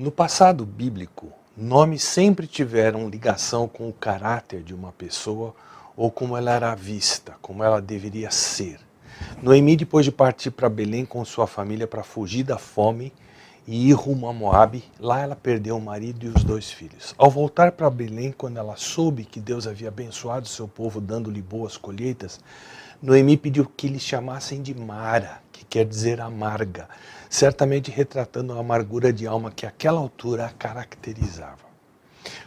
No passado bíblico, nomes sempre tiveram ligação com o caráter de uma pessoa ou como ela era vista, como ela deveria ser. Noemi, depois de partir para Belém com sua família para fugir da fome e ir rumo a Moabe, lá ela perdeu o marido e os 2 filhos. Ao voltar para Belém, quando ela soube que Deus havia abençoado seu povo dando-lhe boas colheitas, Noemi pediu que lhe chamassem de Mara, que quer dizer amarga, certamente retratando a amargura de alma que àquela altura a caracterizava.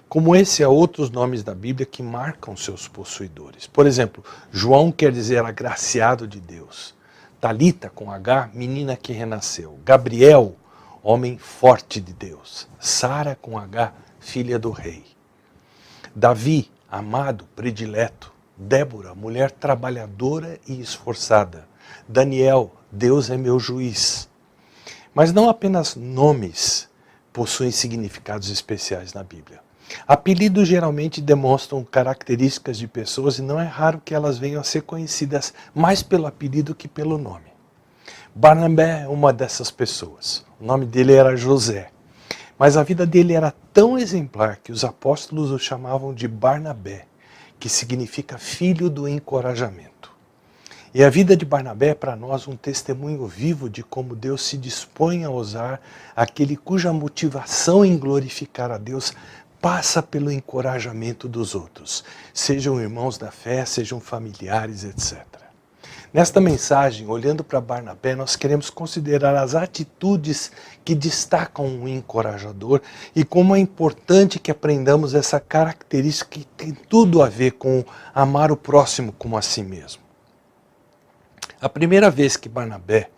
Como esse há outros nomes da Bíblia que marcam seus possuidores. Por exemplo, João quer dizer agraciado de Deus. Talita, com H, menina que renasceu. Gabriel, homem forte de Deus. Sara, com H, filha do rei. Davi, amado, predileto. Débora, mulher trabalhadora e esforçada. Daniel, Deus é meu juiz. Mas não apenas nomes possuem significados especiais na Bíblia. Apelidos geralmente demonstram características de pessoas e não é raro que elas venham a ser conhecidas mais pelo apelido que pelo nome. Barnabé é uma dessas pessoas. O nome dele era José. Mas a vida dele era tão exemplar que os apóstolos o chamavam de Barnabé, que significa filho do encorajamento. E a vida de Barnabé é para nós um testemunho vivo de como Deus se dispõe a usar aquele cuja motivação em glorificar a Deus passa pelo encorajamento dos outros, sejam irmãos da fé, sejam familiares, etc. Nesta mensagem, olhando para Barnabé, nós queremos considerar as atitudes que destacam um encorajador e como é importante que aprendamos essa característica que tem tudo a ver com amar o próximo como a si mesmo. A primeira vez que Barnabé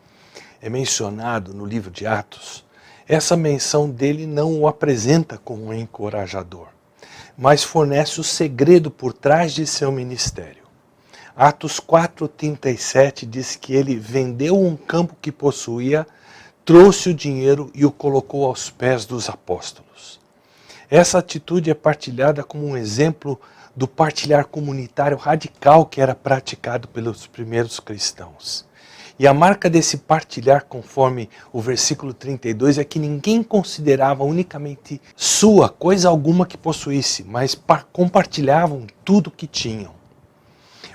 é mencionado no livro de Atos, essa menção dele não o apresenta como um encorajador, mas fornece o segredo por trás de seu ministério. Atos 4,37 diz que ele vendeu um campo que possuía, trouxe o dinheiro e o colocou aos pés dos apóstolos. Essa atitude é partilhada como um exemplo do partilhar comunitário radical que era praticado pelos primeiros cristãos. E a marca desse partilhar, conforme o versículo 32, é que ninguém considerava unicamente sua coisa alguma que possuísse, mas compartilhavam tudo que tinham.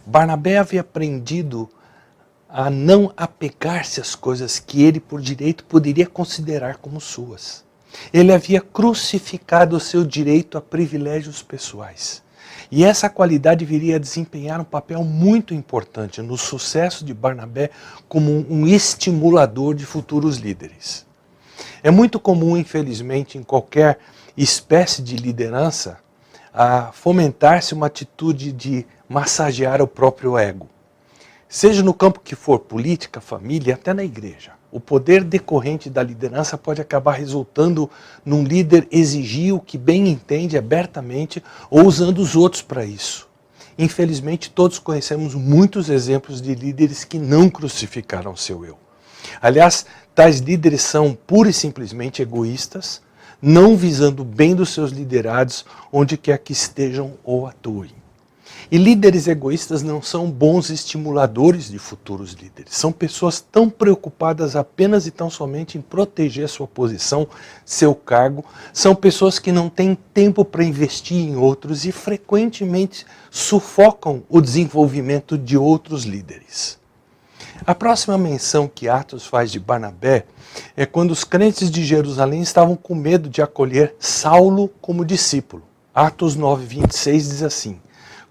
Barnabé havia aprendido a não apegar-se às coisas que ele, por direito, poderia considerar como suas. Ele havia crucificado o seu direito a privilégios pessoais. E essa qualidade viria a desempenhar um papel muito importante no sucesso de Barnabé como um estimulador de futuros líderes. É muito comum, infelizmente, em qualquer espécie de liderança, fomentar-se uma atitude de massagear o próprio ego. Seja no campo que for, política, família, até na igreja. O poder decorrente da liderança pode acabar resultando num líder exigir o que bem entende abertamente ou usando os outros para isso. Infelizmente, todos conhecemos muitos exemplos de líderes que não crucificaram seu eu. Aliás, tais líderes são pura e simplesmente egoístas, não visando o bem dos seus liderados onde quer que estejam ou atuem. E líderes egoístas não são bons estimuladores de futuros líderes. São pessoas tão preocupadas apenas e tão somente em proteger sua posição, seu cargo. São pessoas que não têm tempo para investir em outros e frequentemente sufocam o desenvolvimento de outros líderes. A próxima menção que Atos faz de Barnabé é quando os crentes de Jerusalém estavam com medo de acolher Saulo como discípulo. Atos 9:26 diz assim: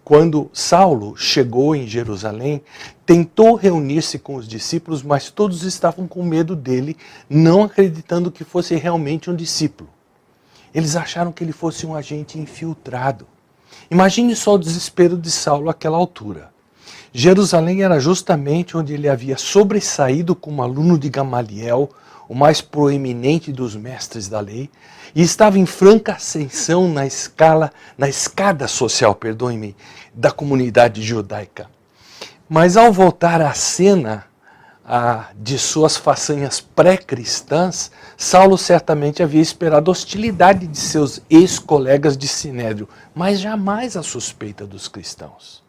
quando Saulo chegou em Jerusalém, tentou reunir-se com os discípulos, mas todos estavam com medo dele, não acreditando que fosse realmente um discípulo. Eles acharam que ele fosse um agente infiltrado. Imagine só o desespero de Saulo àquela altura. Jerusalém era justamente onde ele havia sobressaído como aluno de Gamaliel, o mais proeminente dos mestres da lei, e estava em franca ascensão na escada social, da comunidade judaica. Mas ao voltar à cena de suas façanhas pré-cristãs, Saulo certamente havia esperado a hostilidade de seus ex-colegas de sinédrio, mas jamais a suspeita dos cristãos.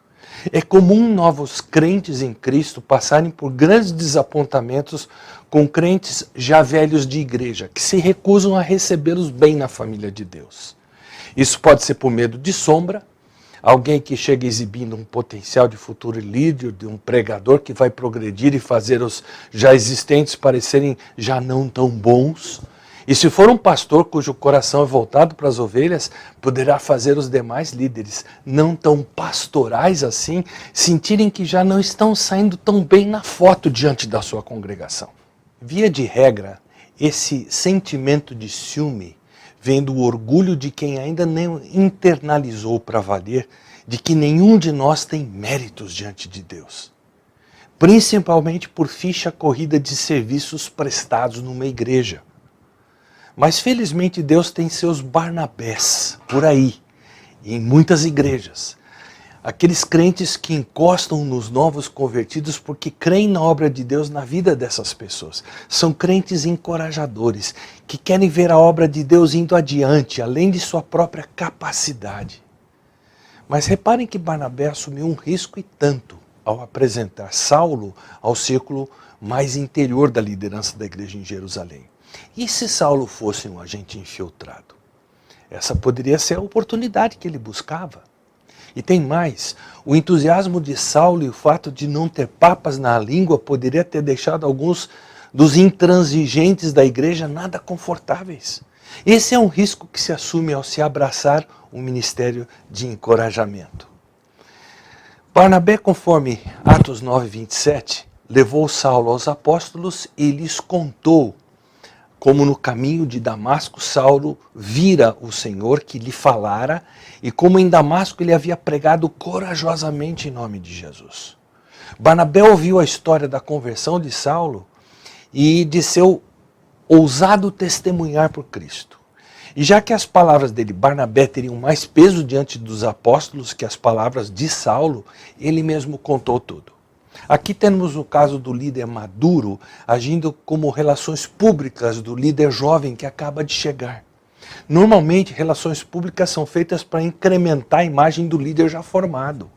É comum novos crentes em Cristo passarem por grandes desapontamentos com crentes já velhos de igreja, que se recusam a recebê-los bem na família de Deus. Isso pode ser por medo de sombra, alguém que chega exibindo um potencial de futuro líder, de um pregador que vai progredir e fazer os já existentes parecerem já não tão bons. E se for um pastor cujo coração é voltado para as ovelhas, poderá fazer os demais líderes, não tão pastorais assim, sentirem que já não estão saindo tão bem na foto diante da sua congregação. Via de regra, esse sentimento de ciúme vem do orgulho de quem ainda não internalizou para valer de que nenhum de nós tem méritos diante de Deus. Principalmente por ficha corrida de serviços prestados numa igreja. Mas felizmente Deus tem seus Barnabés por aí, em muitas igrejas. Aqueles crentes que encostam nos novos convertidos porque creem na obra de Deus na vida dessas pessoas. São crentes encorajadores, que querem ver a obra de Deus indo adiante, além de sua própria capacidade. Mas reparem que Barnabé assumiu um risco e tanto ao apresentar Saulo ao círculo mais interior da liderança da igreja em Jerusalém. E se Saulo fosse um agente infiltrado? Essa poderia ser a oportunidade que ele buscava. E tem mais, o entusiasmo de Saulo e o fato de não ter papas na língua poderia ter deixado alguns dos intransigentes da igreja nada confortáveis. Esse é um risco que se assume ao se abraçar um ministério de encorajamento. Barnabé, conforme Atos 9:27, levou Saulo aos apóstolos e lhes contou como no caminho de Damasco Saulo vira o Senhor que lhe falara e como em Damasco ele havia pregado corajosamente em nome de Jesus. Barnabé ouviu a história da conversão de Saulo e de seu ousado testemunhar por Cristo. E já que as palavras dele, Barnabé, teriam mais peso diante dos apóstolos que as palavras de Saulo, ele mesmo contou tudo. Aqui temos o caso do líder maduro agindo como relações públicas do líder jovem que acaba de chegar. Normalmente, relações públicas são feitas para incrementar a imagem do líder já formado.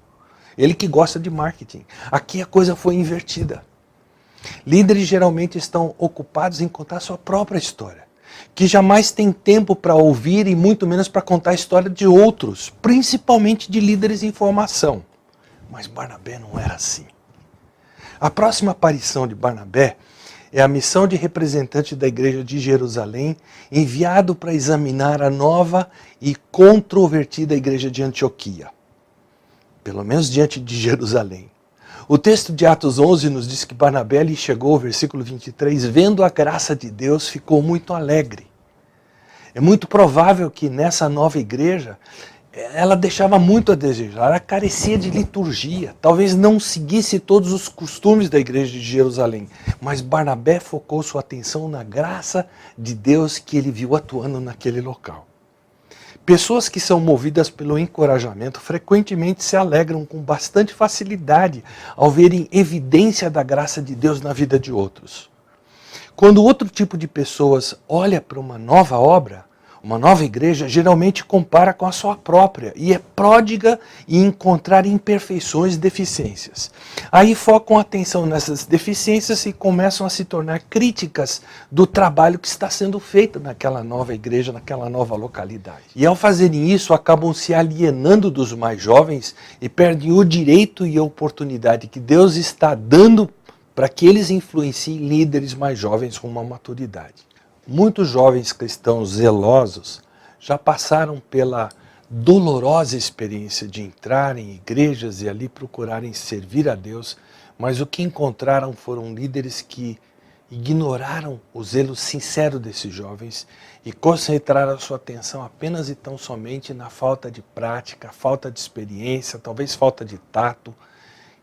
Ele que gosta de marketing. Aqui a coisa foi invertida. Líderes geralmente estão ocupados em contar sua própria história, que jamais tem tempo para ouvir e muito menos para contar a história de outros, principalmente de líderes em formação. Mas Barnabé não era assim. A próxima aparição de Barnabé é a missão de representante da igreja de Jerusalém, enviado para examinar a nova e controvertida igreja de Antioquia. Pelo menos diante de Jerusalém. O texto de Atos 11 nos diz que Barnabé lhe chegou, versículo 23, vendo a graça de Deus, ficou muito alegre. É muito provável que nessa nova igreja ela deixava muito a desejar, ela carecia de liturgia, talvez não seguisse todos os costumes da igreja de Jerusalém, mas Barnabé focou sua atenção na graça de Deus que ele viu atuando naquele local. Pessoas que são movidas pelo encorajamento frequentemente se alegram com bastante facilidade ao verem evidência da graça de Deus na vida de outros. Quando outro tipo de pessoas olha para uma nova obra, uma nova igreja geralmente compara com a sua própria e é pródiga em encontrar imperfeições e deficiências. Aí focam a atenção nessas deficiências e começam a se tornar críticas do trabalho que está sendo feito naquela nova igreja, naquela nova localidade. E ao fazerem isso, acabam se alienando dos mais jovens e perdem o direito e a oportunidade que Deus está dando para que eles influenciem líderes mais jovens rumo à maturidade. Muitos jovens cristãos zelosos já passaram pela dolorosa experiência de entrar em igrejas e ali procurarem servir a Deus, mas o que encontraram foram líderes que ignoraram o zelo sincero desses jovens e concentraram sua atenção apenas e tão somente na falta de prática, falta de experiência, talvez falta de tato,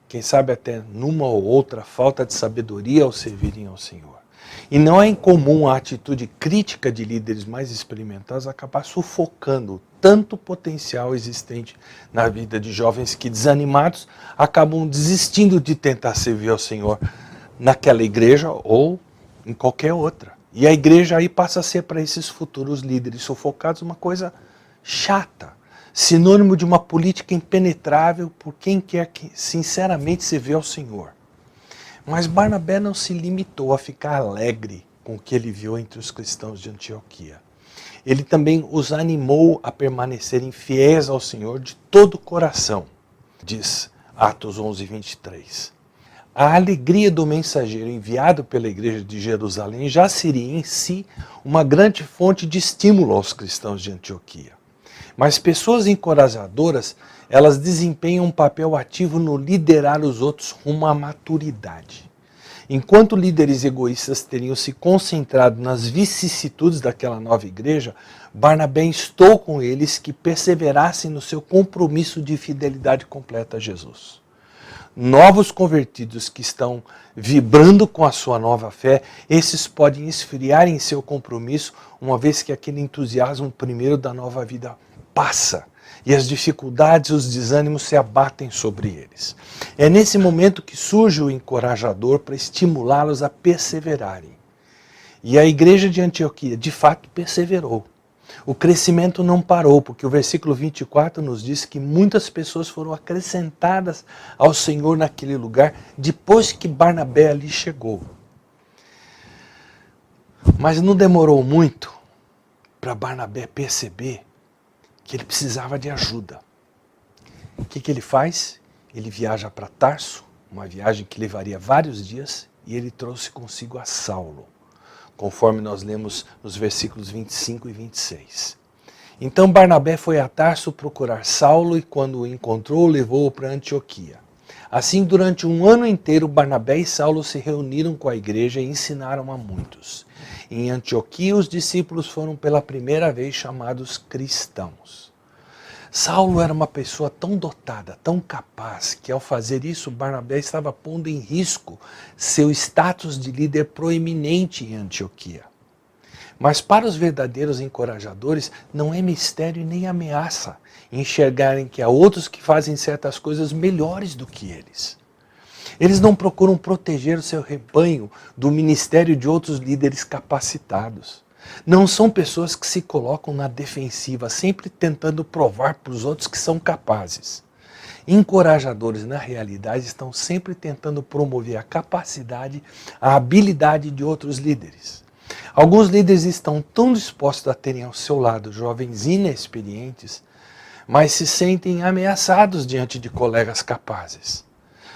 quem sabe até numa ou outra falta de sabedoria ao servirem ao Senhor. E não é incomum a atitude crítica de líderes mais experimentados acabar sufocando tanto potencial existente na vida de jovens que, desanimados, acabam desistindo de tentar servir ao Senhor naquela igreja ou em qualquer outra. E a igreja aí passa a ser para esses futuros líderes sufocados uma coisa chata, sinônimo de uma política impenetrável por quem quer que sinceramente se vê ao Senhor. Mas Barnabé não se limitou a ficar alegre com o que ele viu entre os cristãos de Antioquia. Ele também os animou a permanecerem fiéis ao Senhor de todo o coração, diz Atos 11, 23. A alegria do mensageiro enviado pela igreja de Jerusalém já seria em si uma grande fonte de estímulo aos cristãos de Antioquia. Mas pessoas encorajadoras, elas desempenham um papel ativo no liderar os outros rumo à maturidade. Enquanto líderes egoístas teriam se concentrado nas vicissitudes daquela nova igreja, Barnabé instou com eles que perseverassem no seu compromisso de fidelidade completa a Jesus. Novos convertidos que estão vibrando com a sua nova fé, esses podem esfriar em seu compromisso, uma vez que aquele entusiasmo primeiro da nova vida passa e as dificuldades e os desânimos se abatem sobre eles. É nesse momento que surge o encorajador para estimulá-los a perseverarem. E a igreja de Antioquia, de fato, perseverou. O crescimento não parou, porque o versículo 24 nos diz que muitas pessoas foram acrescentadas ao Senhor naquele lugar, depois que Barnabé ali chegou. Mas não demorou muito para Barnabé perceber que ele precisava de ajuda. O que ele faz? Ele viaja para Tarso, uma viagem que levaria vários dias, e ele trouxe consigo a Saulo, conforme nós lemos nos versículos 25 e 26. Então Barnabé foi a Tarso procurar Saulo e quando o encontrou, levou-o para Antioquia. Assim, durante um ano inteiro, Barnabé e Saulo se reuniram com a igreja e ensinaram a muitos. Em Antioquia, os discípulos foram pela primeira vez chamados cristãos. Saulo era uma pessoa tão dotada, tão capaz, que ao fazer isso, Barnabé estava pondo em risco seu status de líder proeminente em Antioquia. Mas para os verdadeiros encorajadores, não é mistério nem ameaça enxergarem que há outros que fazem certas coisas melhores do que eles. Eles não procuram proteger o seu rebanho do ministério de outros líderes capacitados. Não são pessoas que se colocam na defensiva, sempre tentando provar para os outros que são capazes. Encorajadores, na realidade, estão sempre tentando promover a capacidade, a habilidade de outros líderes. Alguns líderes estão tão dispostos a terem ao seu lado jovens inexperientes, mas se sentem ameaçados diante de colegas capazes.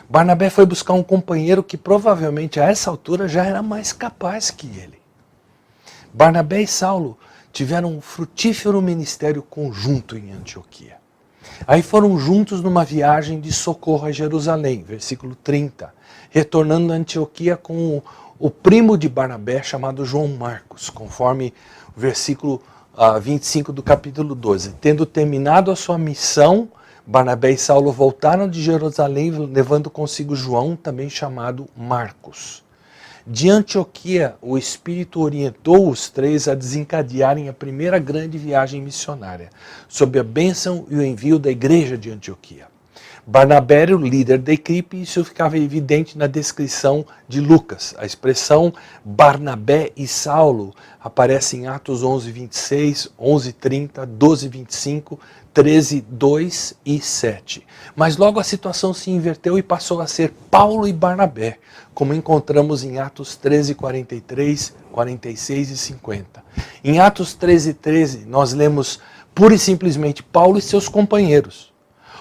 Barnabé foi buscar um companheiro que provavelmente a essa altura já era mais capaz que ele. Barnabé e Saulo tiveram um frutífero ministério conjunto em Antioquia. Aí foram juntos numa viagem de socorro a Jerusalém, versículo 30, retornando a Antioquia com o primo de Barnabé chamado João Marcos, conforme o versículo 25 do capítulo 12. Tendo terminado a sua missão, Barnabé e Saulo voltaram de Jerusalém, levando consigo João, também chamado Marcos. De Antioquia, o Espírito orientou os três a desencadearem a primeira grande viagem missionária, sob a bênção e o envio da igreja de Antioquia. Barnabé era o líder da equipe e isso ficava evidente na descrição de Lucas. A expressão Barnabé e Saulo aparece em Atos 11, 26, 11, 30, 12, 25, 13, 2 e 7. Mas logo a situação se inverteu e passou a ser Paulo e Barnabé, como encontramos em Atos 13, 43, 46 e 50. Em Atos 13, 13, nós lemos pura e simplesmente Paulo e seus companheiros.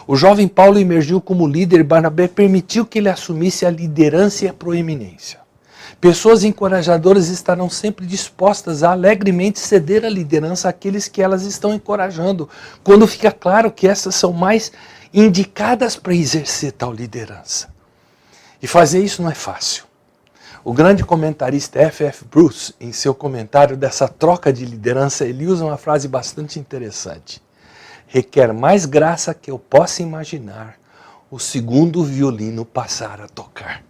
O jovem Paulo emergiu como líder e Barnabé permitiu que ele assumisse a liderança e a proeminência. Pessoas encorajadoras estarão sempre dispostas a alegremente ceder a liderança àqueles que elas estão encorajando, quando fica claro que essas são mais indicadas para exercer tal liderança. E fazer isso não é fácil. O grande comentarista F.F. Bruce, em seu comentário dessa troca de liderança, ele usa uma frase bastante interessante. Requer mais graça que eu possa imaginar o segundo violino passar a tocar.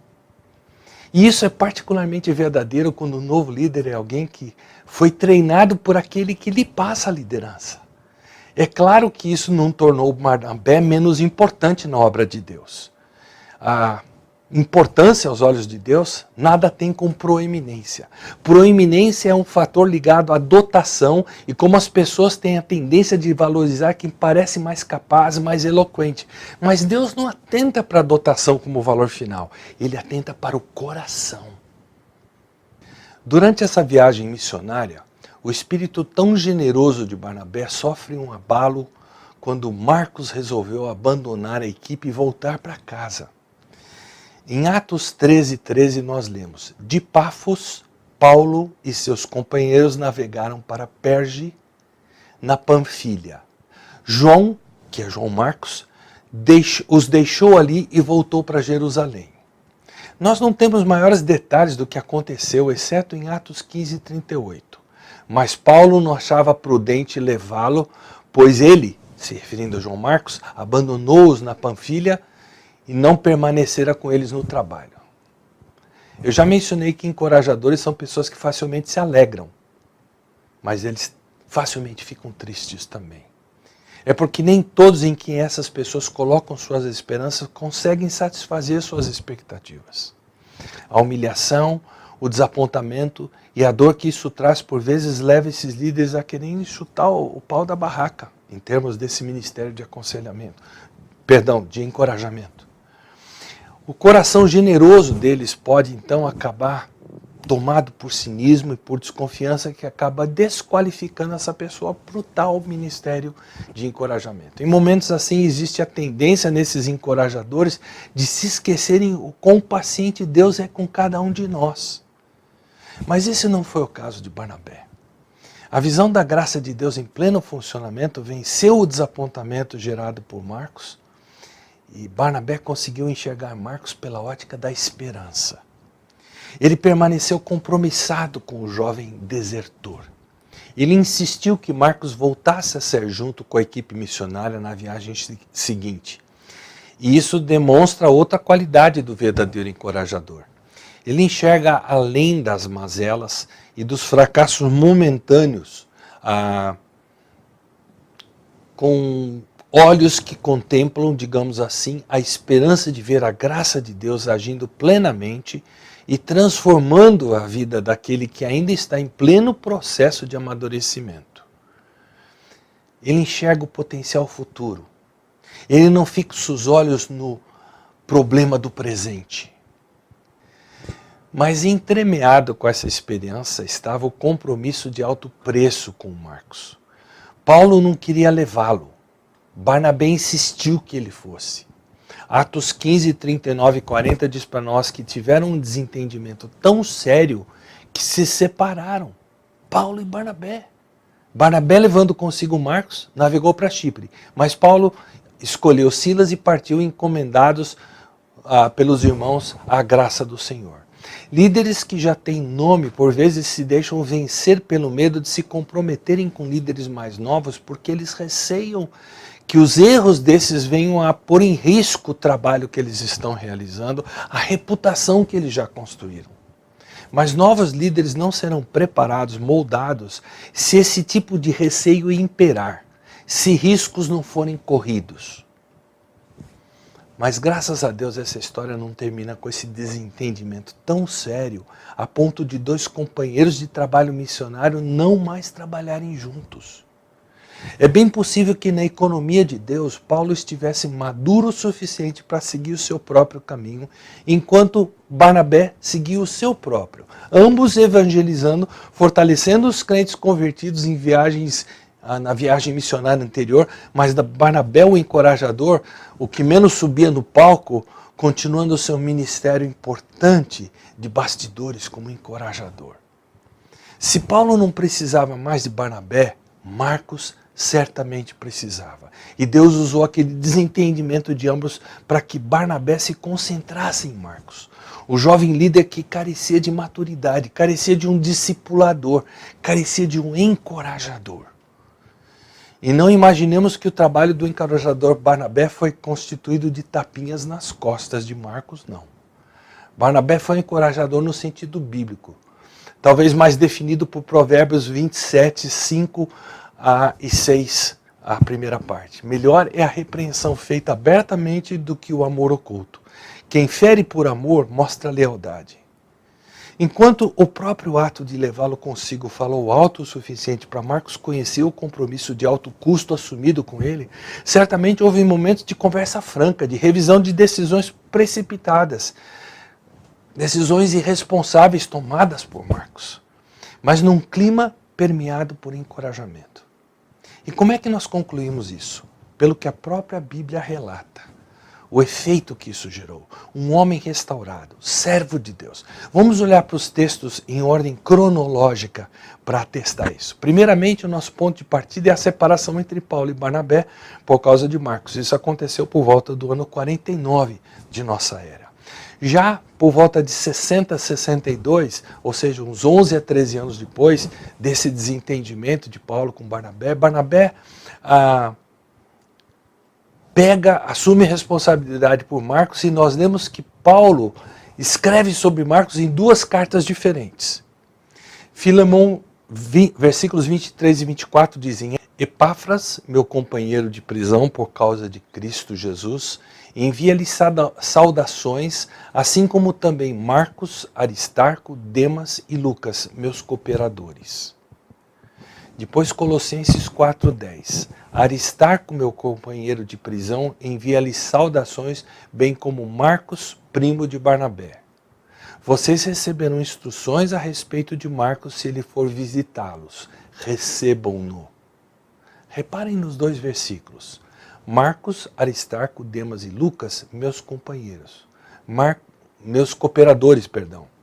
E isso é particularmente verdadeiro quando o novo líder é alguém que foi treinado por aquele que lhe passa a liderança. É claro que isso não tornou Barnabé menos importante na obra de Deus. importância aos olhos de Deus, nada tem com proeminência. Proeminência é um fator ligado à dotação e como as pessoas têm a tendência de valorizar quem parece mais capaz, mais eloquente. Mas Deus não atenta para a dotação como valor final, Ele atenta para o coração. Durante essa viagem missionária, o espírito tão generoso de Barnabé sofre um abalo quando Marcos resolveu abandonar a equipe e voltar para casa. Em Atos 13:13 nós lemos: de Pafos, Paulo e seus companheiros navegaram para Perge, na Panfilha. João, que é João Marcos, os deixou ali e voltou para Jerusalém. Nós não temos maiores detalhes do que aconteceu, exceto em Atos 15:38. Mas Paulo não achava prudente levá-lo, pois ele, se referindo a João Marcos, abandonou-os na Panfilha e não permanecera com eles no trabalho. Eu já mencionei que encorajadores são pessoas que facilmente se alegram, mas eles facilmente ficam tristes também. É porque nem todos em quem essas pessoas colocam suas esperanças conseguem satisfazer suas expectativas. A humilhação, o desapontamento e a dor que isso traz por vezes leva esses líderes a quererem chutar o pau da barraca, em termos desse ministério de aconselhamento, de encorajamento. O coração generoso deles pode então acabar tomado por cinismo e por desconfiança que acaba desqualificando essa pessoa para o tal ministério de encorajamento. Em momentos assim existe a tendência nesses encorajadores de se esquecerem o quão paciente Deus é com cada um de nós. Mas esse não foi o caso de Barnabé. A visão da graça de Deus em pleno funcionamento venceu o desapontamento gerado por Marcos e Barnabé conseguiu enxergar Marcos pela ótica da esperança. Ele permaneceu compromissado com o jovem desertor. Ele insistiu que Marcos voltasse a ser junto com a equipe missionária na viagem seguinte. E isso demonstra outra qualidade do verdadeiro encorajador. Ele enxerga além das mazelas e dos fracassos momentâneos, com olhos que contemplam, digamos assim, a esperança de ver a graça de Deus agindo plenamente e transformando a vida daquele que ainda está em pleno processo de amadurecimento. Ele enxerga o potencial futuro. Ele não fixa os olhos no problema do presente. Mas entremeado com essa experiência estava o compromisso de alto preço com Marcos. Paulo não queria levá-lo. Barnabé insistiu que ele fosse. Atos 15, 39 e 40 diz para nós que tiveram um desentendimento tão sério que se separaram. Paulo e Barnabé. Barnabé, levando consigo Marcos, navegou para Chipre. Mas Paulo escolheu Silas e partiu encomendados pelos irmãos à graça do Senhor. Líderes que já têm nome, por vezes se deixam vencer pelo medo de se comprometerem com líderes mais novos, porque eles receiam que os erros desses venham a pôr em risco o trabalho que eles estão realizando, a reputação que eles já construíram. Mas novos líderes não serão preparados, moldados, se esse tipo de receio imperar, se riscos não forem corridos. Mas graças a Deus essa história não termina com esse desentendimento tão sério, a ponto de dois companheiros de trabalho missionário não mais trabalharem juntos. É bem possível que na economia de Deus, Paulo estivesse maduro o suficiente para seguir o seu próprio caminho, enquanto Barnabé seguia o seu próprio. Ambos evangelizando, fortalecendo os crentes convertidos em na viagem missionária anterior, mas da Barnabé, o encorajador, o que menos subia no palco, continuando o seu ministério importante de bastidores como encorajador. Se Paulo não precisava mais de Barnabé, Marcos certamente precisava. E Deus usou aquele desentendimento de ambos para que Barnabé se concentrasse em Marcos. O jovem líder que carecia de maturidade, carecia de um discipulador, carecia de um encorajador. E não imaginemos que o trabalho do encorajador Barnabé foi constituído de tapinhas nas costas de Marcos, não. Barnabé foi um encorajador no sentido bíblico, talvez mais definido por Provérbios 27, 5 e 6 a primeira parte. Melhor é a repreensão feita abertamente do que o amor oculto. Quem fere por amor mostra lealdade. Enquanto o próprio ato de levá-lo consigo falou alto o suficiente para Marcos conhecer o compromisso de alto custo assumido com ele, certamente houve momentos de conversa franca, de revisão de decisões precipitadas, decisões irresponsáveis tomadas por Marcos, mas num clima permeado por encorajamento. E como é que nós concluímos isso? Pelo que a própria Bíblia relata. O efeito que isso gerou. Um homem restaurado, servo de Deus. Vamos olhar para os textos em ordem cronológica para atestar isso. Primeiramente, o nosso ponto de partida é a separação entre Paulo e Barnabé por causa de Marcos. Isso aconteceu por volta do ano 49 de nossa era. Já por volta de 60 a 62, ou seja, uns 11 a 13 anos depois desse desentendimento de Paulo com Barnabé, assume responsabilidade por Marcos e nós lemos que Paulo escreve sobre Marcos em duas cartas diferentes. Filemão, versículos 23 e 24 dizem: Epáfras, meu companheiro de prisão por causa de Cristo Jesus, envia-lhe saudações, assim como também Marcos, Aristarco, Demas e Lucas, meus cooperadores. Depois Colossenses 4,10. Aristarco, meu companheiro de prisão, envia-lhe saudações, bem como Marcos, primo de Barnabé. Vocês receberão instruções a respeito de Marcos se ele for visitá-los. Recebam-no. Reparem nos dois versículos. Marcos, Aristarco, Demas e Lucas, meus companheiros. Meus cooperadores,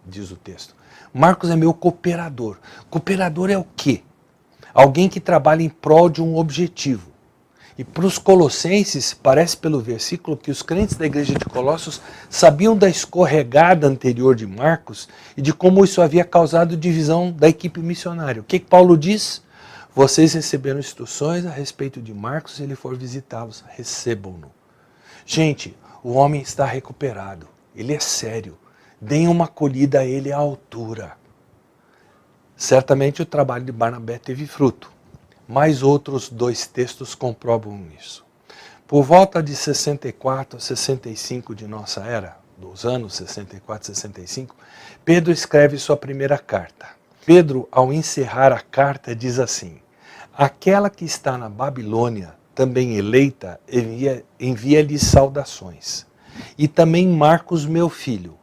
diz o texto. Marcos é meu cooperador. Cooperador é o quê? Alguém que trabalha em prol de um objetivo. E para os colossenses, parece pelo versículo que os crentes da igreja de Colossos sabiam da escorregada anterior de Marcos e de como isso havia causado divisão da equipe missionária. O que Paulo diz? Vocês receberam instruções a respeito de Marcos se ele for visitá-los. Recebam-no. Gente, o homem está recuperado. Ele é sério. Deem uma acolhida a ele à altura. Certamente o trabalho de Barnabé teve fruto, mas outros dois textos comprovam isso. Por volta de 64 a 65 de nossa era, dos anos 64 e 65, Pedro escreve sua primeira carta. Pedro, ao encerrar a carta, diz assim: aquela que está na Babilônia, também eleita, envia-lhe saudações. E também Marcos, meu filho.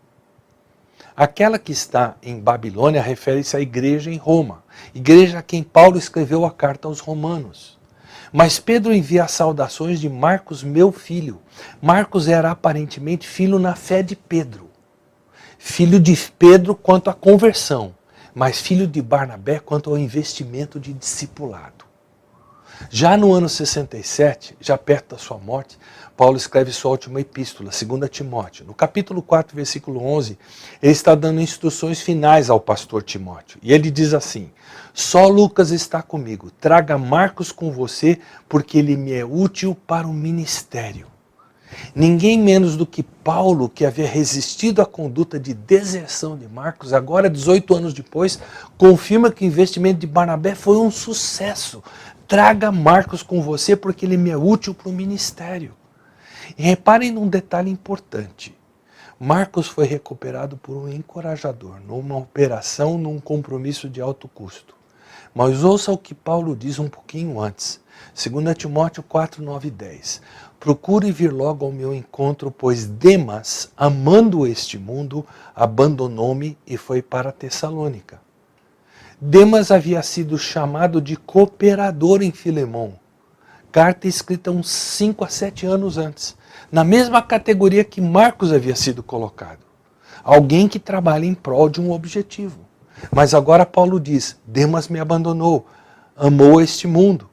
Aquela que está em Babilônia refere-se à igreja em Roma, igreja a quem Paulo escreveu a carta aos romanos. Mas Pedro envia as saudações de Marcos, meu filho. Marcos era aparentemente filho na fé de Pedro. Filho de Pedro quanto à conversão, mas filho de Barnabé quanto ao investimento de discipulado. Já no ano 67, já perto da sua morte, Paulo escreve sua última epístola, 2 Timóteo. No capítulo 4, versículo 11, ele está dando instruções finais ao pastor Timóteo. E ele diz assim: só Lucas está comigo, traga Marcos com você, porque ele me é útil para o ministério. Ninguém menos do que Paulo, que havia resistido à conduta de deserção de Marcos, agora 18 anos depois, confirma que o investimento de Barnabé foi um sucesso. Traga Marcos com você porque ele me é útil para o ministério. E reparem num detalhe importante. Marcos foi recuperado por um encorajador, numa operação, num compromisso de alto custo. Mas ouça o que Paulo diz um pouquinho antes. 2 Timóteo 4, 9 e 10. Procure vir logo ao meu encontro, pois Demas, amando este mundo, abandonou-me e foi para Tessalônica. Demas havia sido chamado de cooperador em Filemão, carta escrita uns 5 a 7 anos antes, na mesma categoria que Marcos havia sido colocado. Alguém que trabalha em prol de um objetivo. Mas agora Paulo diz: Demas me abandonou, amou este mundo.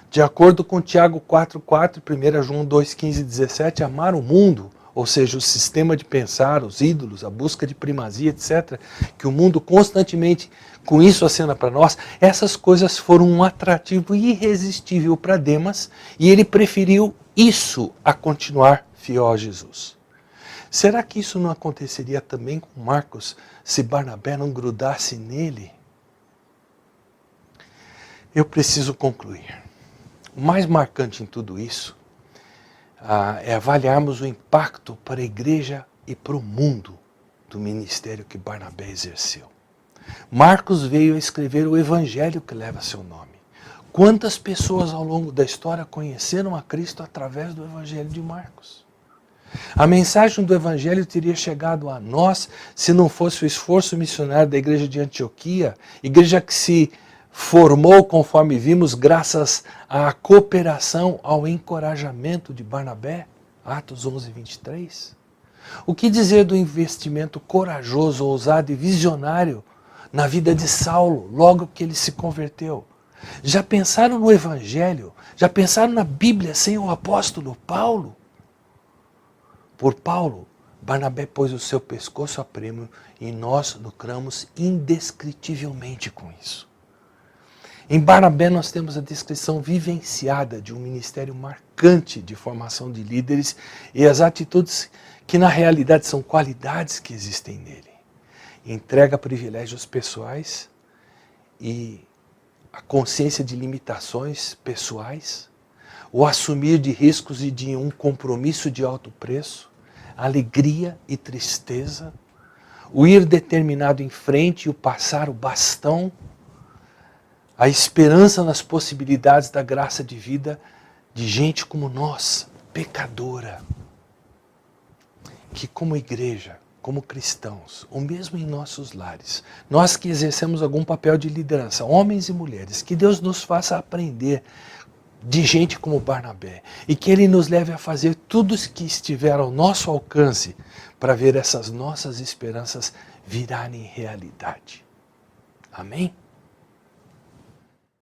De acordo com Tiago 4,4 e 1 João 2,15 e 17, amar o mundo, ou seja, o sistema de pensar, os ídolos, a busca de primazia, etc., que o mundo constantemente, com isso acena para nós, essas coisas foram um atrativo irresistível para Demas e ele preferiu isso a continuar fiel a Jesus. Será que isso não aconteceria também com Marcos se Barnabé não grudasse nele? Eu preciso concluir. O mais marcante em tudo isso é avaliarmos o impacto para a igreja e para o mundo do ministério que Barnabé exerceu. Marcos veio a escrever o evangelho que leva seu nome. Quantas pessoas ao longo da história conheceram a Cristo através do evangelho de Marcos? A mensagem do evangelho teria chegado a nós se não fosse o esforço missionário da igreja de Antioquia, igreja que se formou, conforme vimos, graças à cooperação, ao encorajamento de Barnabé, Atos 11, 23. O que dizer do investimento corajoso, ousado e visionário na vida de Saulo, logo que ele se converteu? Já pensaram no Evangelho? Já pensaram na Bíblia sem o apóstolo Paulo? Por Paulo, Barnabé pôs o seu pescoço a prêmio e nós lucramos indescritivelmente com isso. Em Barnabé nós temos a descrição vivenciada de um ministério marcante de formação de líderes e as atitudes que na realidade são qualidades que existem nele. Entrega privilégios pessoais e a consciência de limitações pessoais, o assumir de riscos e de um compromisso de alto preço, alegria e tristeza, o ir determinado em frente e o passar o bastão, a esperança nas possibilidades da graça de vida de gente como nós, pecadora, que como igreja, como cristãos, ou mesmo em nossos lares, nós que exercemos algum papel de liderança, homens e mulheres, que Deus nos faça aprender de gente como Barnabé e que Ele nos leve a fazer tudo o que estiver ao nosso alcance para ver essas nossas esperanças virarem realidade. Amém?